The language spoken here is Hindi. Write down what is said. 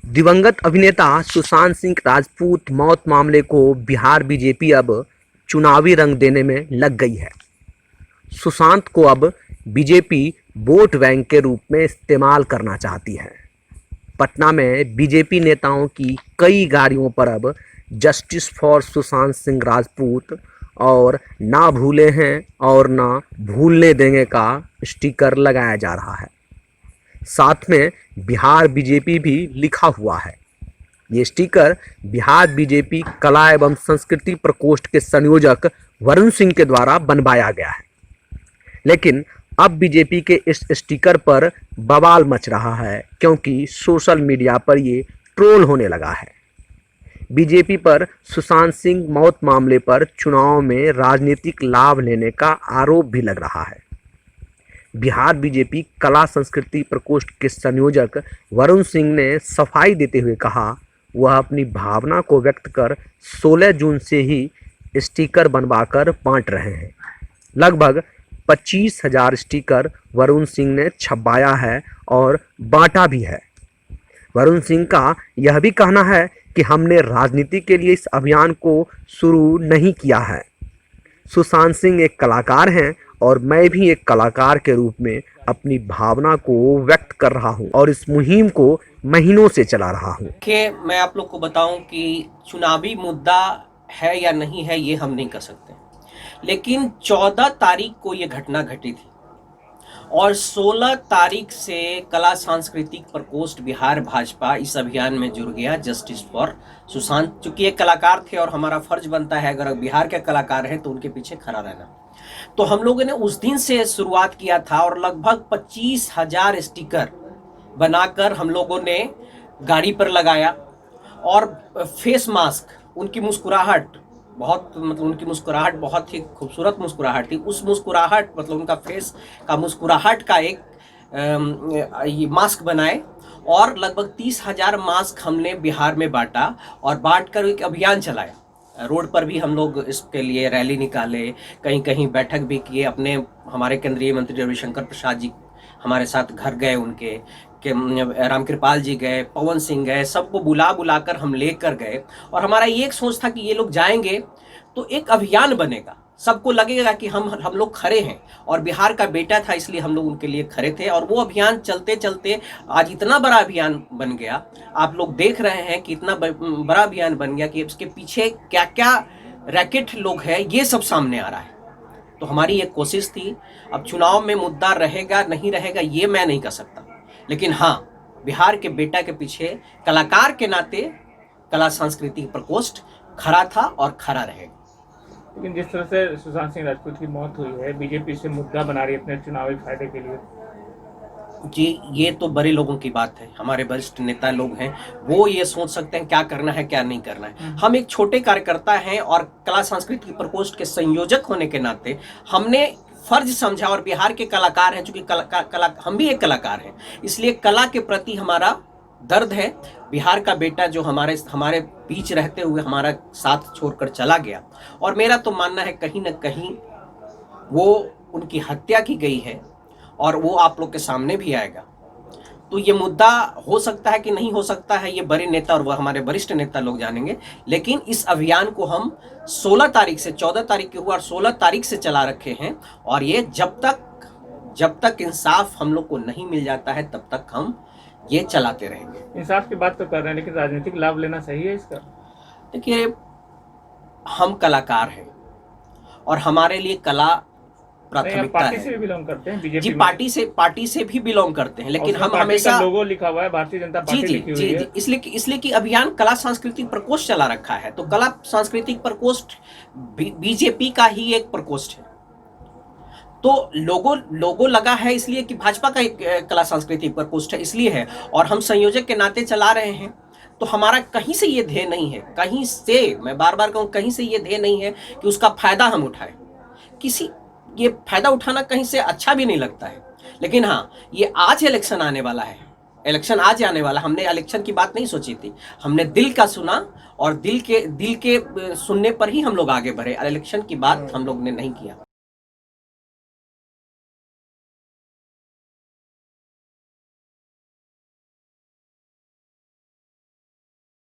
दिवंगत अभिनेता सुशांत सिंह राजपूत मौत मामले को बिहार बीजेपी अब चुनावी रंग देने में लग गई है। सुशांत को अब बीजेपी वोट बैंक के रूप में इस्तेमाल करना चाहती है। पटना में बीजेपी नेताओं की कई गाड़ियों पर अब जस्टिस फॉर सुशांत सिंह राजपूत और ना भूले हैं और ना भूलने देंगे का स्टिकर लगाया जा रहा है। साथ में बिहार बीजेपी भी लिखा हुआ है। ये स्टिकर बिहार बीजेपी कला एवं संस्कृति प्रकोष्ठ के संयोजक वरुण सिंह के द्वारा बनवाया गया है। लेकिन अब बीजेपी के इस स्टिकर पर बवाल मच रहा है, क्योंकि सोशल मीडिया पर ये ट्रोल होने लगा है। बीजेपी पर सुशांत सिंह मौत मामले पर चुनाव में राजनीतिक लाभ लेने का आरोप भी लग रहा है। बिहार बीजेपी कला संस्कृति प्रकोष्ठ के संयोजक वरुण सिंह ने सफाई देते हुए कहा, वह अपनी भावना को व्यक्त कर 16 जून से ही स्टिकर बनवाकर बांट रहे हैं। लगभग 25,000 स्टिकर वरुण सिंह ने छपवाया है और बांटा भी है। वरुण सिंह का यह भी कहना है कि हमने राजनीति के लिए इस अभियान को शुरू नहीं किया है। सुशांत सिंह एक कलाकार हैं और मैं भी एक कलाकार के रूप में अपनी भावना को व्यक्त कर रहा हूं और इस मुहिम को महीनों से चला रहा हूं। देखिए, मैं आप लोग को बताऊं कि चुनावी मुद्दा है या नहीं है ये हम नहीं कह सकते, लेकिन 14 तारीख को ये घटना घटी थी और 16 तारीख से कला सांस्कृतिक प्रकोष्ठ बिहार भाजपा इस अभियान में जुड़ गया जस्टिस फॉर सुशांत। चूंकि एक कलाकार थे और हमारा फर्ज बनता है अगर बिहार के कलाकार हैं तो उनके पीछे खड़ा रहना, तो हम लोगों ने उस दिन से शुरुआत किया था और लगभग 25,000 स्टिकर बनाकर हम लोगों ने गाड़ी पर लगाया और फेस मास्क, उनकी मुस्कुराहट उनकी मुस्कुराहट बहुत ही खूबसूरत मुस्कुराहट थी। उस मुस्कुराहट उनका फेस का मुस्कुराहट का एक ये मास्क बनाए और लगभग 30,000 मास्क हमने बिहार में बांटा और बांटकर एक अभियान चलाया। रोड पर भी हम लोग इसके लिए रैली निकाले, कहीं कहीं बैठक भी किए। हमारे केंद्रीय मंत्री रविशंकर प्रसाद जी हमारे साथ घर गए, उनके रामकृपाल जी गए, पवन सिंह गए, सबको बुला कर हम लेकर गए और हमारा ये एक सोच था कि ये लोग जाएंगे तो एक अभियान बनेगा, सबको लगेगा कि हम लोग खड़े हैं और बिहार का बेटा था इसलिए हम लोग उनके लिए खड़े थे। और वो अभियान चलते चलते आज इतना बड़ा अभियान बन गया। आप लोग देख रहे हैं कि इतना बड़ा अभियान बन गया कि उसके पीछे क्या क्या रैकेट लोग हैं ये सब सामने आ रहा है। तो हमारी एक कोशिश थी, अब चुनाव में मुद्दा रहेगा नहीं रहेगा ये मैं नहीं कह सकता, लेकिन हाँ, बिहार के बेटा के पीछे कलाकार के नाते कला सांस्कृतिक प्रकोष्ठ खड़ा था और खड़ा रहेगा। लेकिन जिस तरह से सुशांत सिंह राजपूत की मौत हुई है, बीजेपी से मुद्दा बना रही है अपने चुनावी फायदे के लिए। जी, ये तो बड़े लोगों की बात है। हमारे वरिष्ठ नेता लोग हैं, वो ये सोच सकते हैं क्या करना है क्या नहीं करना है। हम एक छोटे कार्यकर्ता हैं और कला सांस्कृतिक प्रकोष्ठ के संयोजक होने के नाते हमने फर्ज समझा और बिहार के कलाकार हैं, चूंकि हम भी एक कलाकार हैं, इसलिए कला के प्रति हमारा दर्द है। बिहार का बेटा जो हमारे बीच रहते हुए हमारा साथ छोड़कर चला गया और मेरा तो मानना है कहीं ना कहीं वो उनकी हत्या की गई है और वो आप लोग के सामने भी आएगा। तो ये मुद्दा हो सकता है कि नहीं हो सकता है, ये बड़े नेता और हमारे वरिष्ठ नेता लोग जानेंगे। लेकिन इस अभियान को हम 16 तारीख से 14 तारीख के हुआ और 16 तारीख से चला रखे हैं और ये जब तक इंसाफ हम लोग को नहीं मिल जाता है तब तक हम ये चलाते रहेंगे। इंसाफ की बात तो कर रहे हैं, लेकिन राजनीतिक लाभ लेना सही है इसका? देखिए, हम कलाकार हैं और हमारे लिए कला प्राथमिकता है। पार्टी से भी बिलोंग करते हैं बीजेपी? जी, पार्टी से भी बिलोंग करते हैं, लेकिन हम हमेशा लोगो लिखा हुआ है भारतीय जनता पार्टी लिखी हुई है। इसलिए कि अभियान कला सांस्कृतिक प्रकोष्ठ चला रखा है, तो कला सांस्कृतिक प्रकोष्ठ बीजेपी का ही एक प्रकोष्ठ है। तो लोगो लगा है इसलिए कि भाजपा का एक कला सांस्कृतिक प्रकोष्ठ है इसलिए है, और हम संयोजक के नाते चला रहे हैं। तो हमारा कहीं से ये ध्येय नहीं है, कहीं से, मैं बार बार कहूँ, कहीं से ये ध्येय नहीं है कि उसका फायदा हम उठाएं। ये फायदा उठाना कहीं से अच्छा भी नहीं लगता है, लेकिन हाँ, ये आज इलेक्शन आने वाला है, इलेक्शन आज आने वाला। हमने इलेक्शन की बात नहीं सोची थी, हमने दिल का सुना और दिल के सुनने पर ही हम लोग आगे बढ़े। इलेक्शन की बात हम लोग ने नहीं किया।